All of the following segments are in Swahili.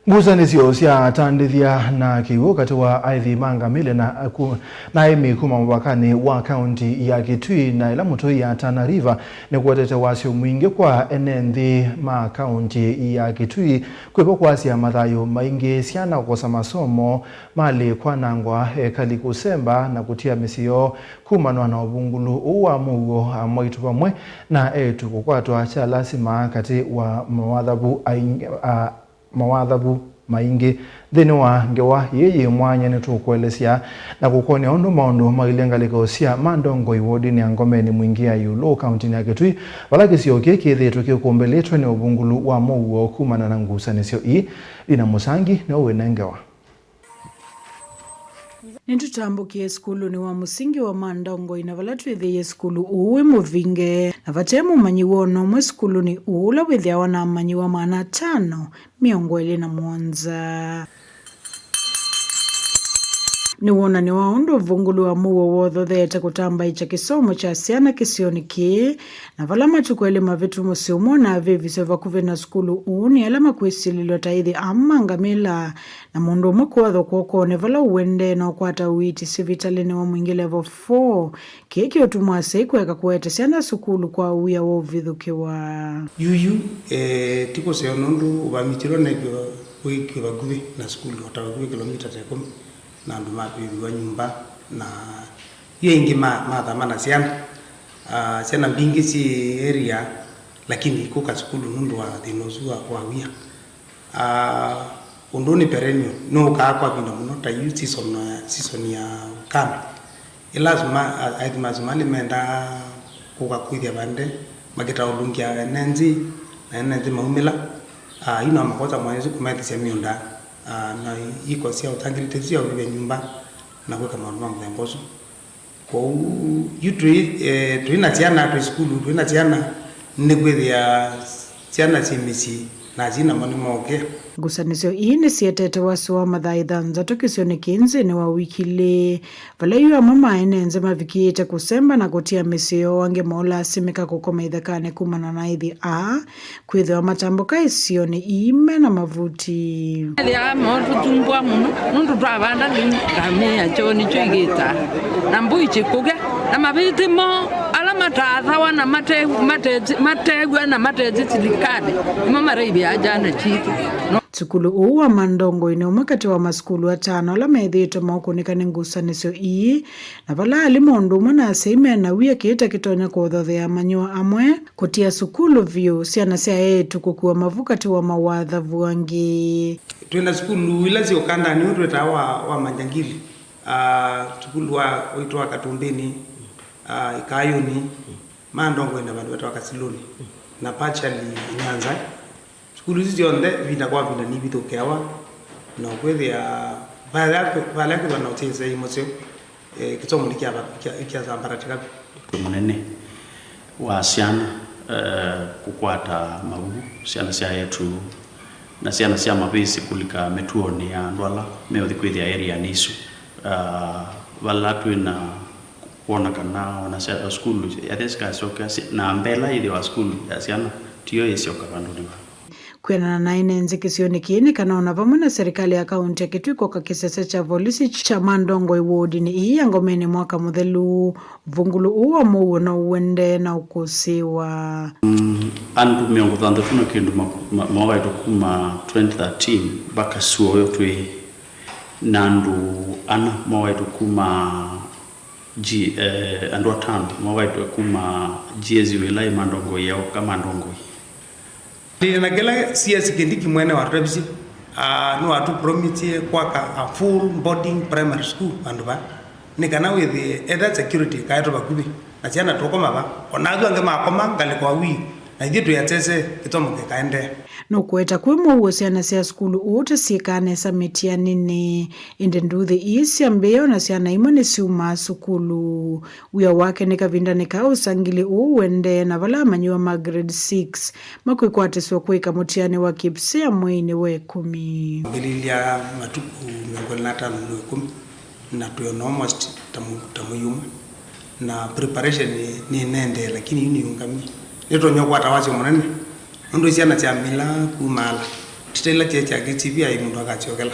Ngucanio cia tandithia na kiugo kati wa aithi mangamile na emi kuma mupakani wa kaunti ya Kitui na ila mutoi ya Tana River ni kuwetete wasio mwingi kwa enenthi ma kaunti ya Kitui kwepo kwasia mathayo maingi ciana kukosa masomo mali kwanangwa kali kusemba na kutia misio kumanwa na ubungulu uwa mugo moitu pamwe na etu kukwatwa cha lasima kati wa mawathabu maingi thini wa ngewa yeye mwanya nitukwelesia na kukonia undu maundu mailengaliko cia Mandongo iwodi ni angomeni mwingia yulo kaunti ya Kitui balakisio kiki thitu kikumbeletwe ni ubungulu wa mugo kumana na ngucanio ii ina musangi na uwe nengewa. Nintutambukie skulu ni wa musingi wa Mandongo inavalatu ithiye skulu uwe muvinge na vatemu manyiwono mwe skulu ni ula withia wana manyiwa maana 5 27 ni wona ni waundu vungulu wa muwo wotho thete kutamba icha kisomo cha siana kisioni ki na vala matukwele mavitu musiumo na viviso vakuve na skulu uni alama kwisililo taithi amangamila na mundu mkwatho kwokone vala uwende na ukwata uiti sivitalini wa mwingi level 4 kiki otumwase kweka kuwete siana sukulu kwa uya wovithukiwa yuyu tiko seonundu uvamitiro negyo wiki vakuve na skulu watawakuve kilomita 10 na andu mapiwa nyumba na hiyo ingi mathamana ciana ciana mbingi ci area lakini ikuka skulu nundu wa thinozu wa wia undu ni perennial no ka kwa binda muno ta youth season ya kame ilazima aidimazimali menda kuka kuithia bande mageta ulungia nenzi maumila ino makosa mwanzo kumathisia miunda na iko sia utangirite sia uwe nyumba na kweka mambo ya mbozo kwa tuina ciana tu skulu tuina ciana negwethia ciana cimisi na zina mani moke ngucanio ii ni cietete wasi wa mathai thanza tukisioni kinzi ni wa wikili vala yu amwe maenenze mavikiite kusemba na kutia misio wange mola simika kukoma ithekane kumana na ithi kwithiwa matambuka isioni ime na mavuti ya moto tumbwa muno nundu twavanda ni ngamia choni choigita na mbui chikuge na mabiti mo ala matathawa na mategwa na matezi tilikade mama reibi ajana chitu Sukulu uu wa Mandongo ine umakati wa maskulu 5 ala methito maukunika ni ngucanio ii na vala alimundu umwe na seime na wia kiita kitonya kuthothea manyoa amwe kutia sukulu vyu ciana cia etu kukua mavukati wa mawathavu wangi twenda skulu ila cio kanda ni undu wa manjangili sukulu wa uitwa Katumbini Ikayuni Mandongo ina vandu wetwa Kasiloni na partially Nyanza skulu zionde vinakuwa ni vithukiawa na kwethia vala kwa na utesa imosio kisomo nikia zambaratika munene wa ciana kukwata mabu ciana cia yetu na ciana cia mabisi kulika metuoni ya ndwala meothi kwithia area nisu vala twina kuona kana na skulu ya deska soka na mbela ile wa skulu ya ciana tio isioka vanduni kwena na inenze kisioni kiini kanaona vamwe na serikali ya kaunti ya Kitui kwa kisese cha polisi cha Mandongo iwodi ni ii angomeni mwaka muthelu vungulu uwa muwe na uwende na ukusiwa andu miongo thanthu tuno kindu mawaitu kuma 2013 baka suo yo twi nandu ana mawaitu kuma andu 5 mawaitu kuma GSU ila Mandongo yao kama Mandongo na gela CS kindiki mwene wa Rebsi no watu promise kwa a full boarding primary school anduba nikana with the security kaito bakubi na ciana tokoma ba onagu ange makoma ngale kwa wi na ithu yatese kitomo kaende no kweta kwimo uo ciana cia skulu ute cikane samitia nini inde nduthi isi ambeo na ciana imwe ni ciuma sukulu wia wake nikavinda usangili uwende na vala manyiwa ma grade 6 makwikwatiswa kwika mutiani wa Kipsea mwini we 10 ngililia matuku ngol nata no 10 na to almost tamuyuma na preparation ni nende lakini yuni ungami nito nyokwata wacho munene ndo ciana cia mila kumala titela checha kitibia imundu akachokela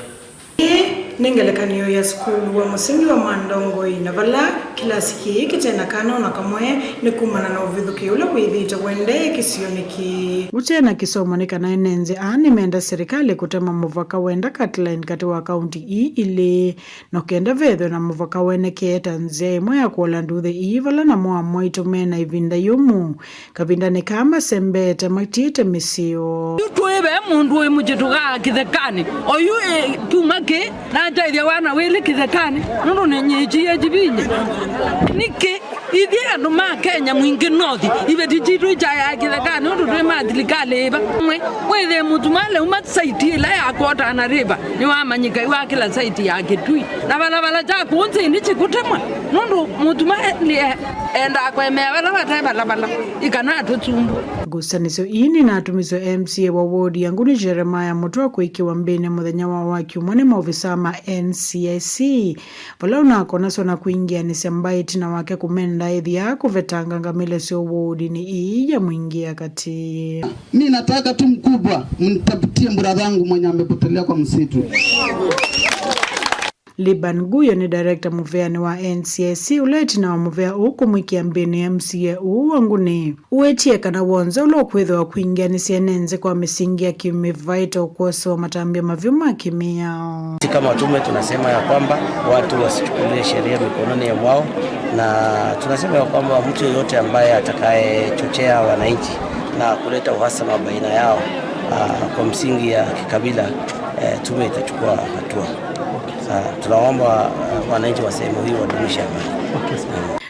nengelekanio ya skulu wa musingi wa Mandongoi na vala kilasi hiki tena kana na kamwe ni kumana na uvithuki ule withita wende kisioniki utena kisomo ni kana enenze ani menda serikali kutema muvaka wenda Catline kati wa kaunti ile no kenda vetho na muvaka wene keta nze imwe ya kuola nduthe ivala na mwa itumena ivinda yumu kabinda ni kama sembete matite misio tuebe mundu we mujituga kithekani oyu tumake na taithia wana wele kithekani nundu nenyeji ya jibinya niki ithi andu ma Kenya mwingi nothi ibeti jitu jaya kithekani nundu twe mathilikali ba mwe wethe mutumale uma site la ya kota na riba ni wamanyika iwa kila site ya Kitui na bala ja kunze ni chikutemwa nundu mutumale enda kwemea bala ikana tutumbu gusaniso ini na atumizo MCA wa ward yangu ni Jeremiah Mutua kuikiwa mbene muthenya wa waki umone maofisa ma NCIC wala unakona sona kuingia ni sembaiti na wake kumenda idhi ya kuvetanga ngamile sio ward ni iya mwingia kati mimi nataka tu mkubwa mnitafutie mburadhangu mwenye amepotelea kwa msitu. Liban Guyo ni director muveani wa NCIC uleti na muvea uku mwiki mbini MCA uwanguni uetie kana wonza ulo kwetho wa kuingia ni sienenze kwa misingi ya kimivaita ukoso wa matambia mavyuma kimia. Kama tume tunasema ya kwamba watu wasichukulie sheria mikononi mwao na tunasema ya kwamba mtu yeyote ambaye atakaye chochea wananchi na kuleta uhasama baina yao kwa msingi ya kikabila tume itachukua hatua. Tunaomba wananchi wa sehemu hii wadumishe amani.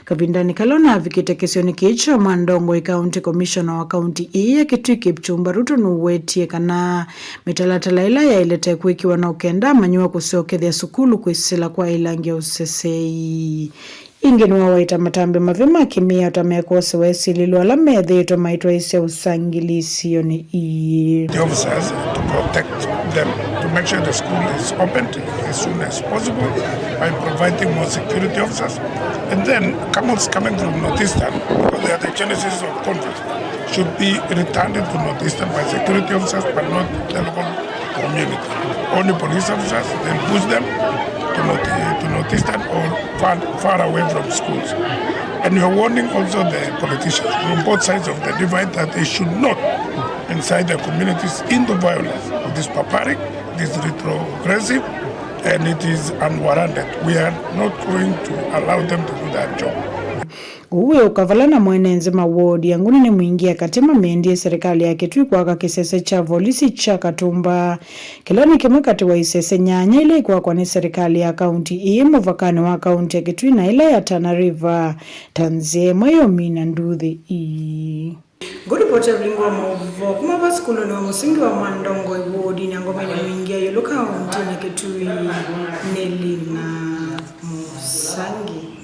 Kabindani kalona vikite kisioni kicho Mandongoi County Commissioner wa County ya Kitui Kipchumba Ruto nuwetie kana mitalatala ila ya ilete kuikiwa na ukenda manyua kusiokethia sukulu kuisila kwa ilangia usesei. Ingenua waita matambe mavima kimia utamekose wesi lilo alame dheto maitwa isi usangilisi yoni the officers to protect them, to make sure the school is opened as soon as possible by providing more security officers. And then camels coming from Northeastern, because they are the genesis of conflict, should be returned to Northeastern by security officers but not the local community. Only police officers, then push them to Northeastern or far away from schools. And we are warning also the politicians from both sides of the divide that they should not incite their communities into violence. It is barbaric, it is retrogressive, and it is unwarranted. We are not going to allow them to do that job. Uwe ukavalana mwenenze mawodi yanguni ni mwingia katima meendie serikali ya Kitui kwa kisese cha volisi cha Katumba. Kilani kimwe kati wa isese nyanya ile kwa ni serikali ya kaunti muvakani wa kaunti ya Kitui na ile ya Tana River. Tanze mayo mina nduthi Good report everything wa mauvo kuma baskulu ni wa musingi wa Mandongoi ward ni ngoma ni mwingia yolo kaunti ya Kitui Nelina Musangi.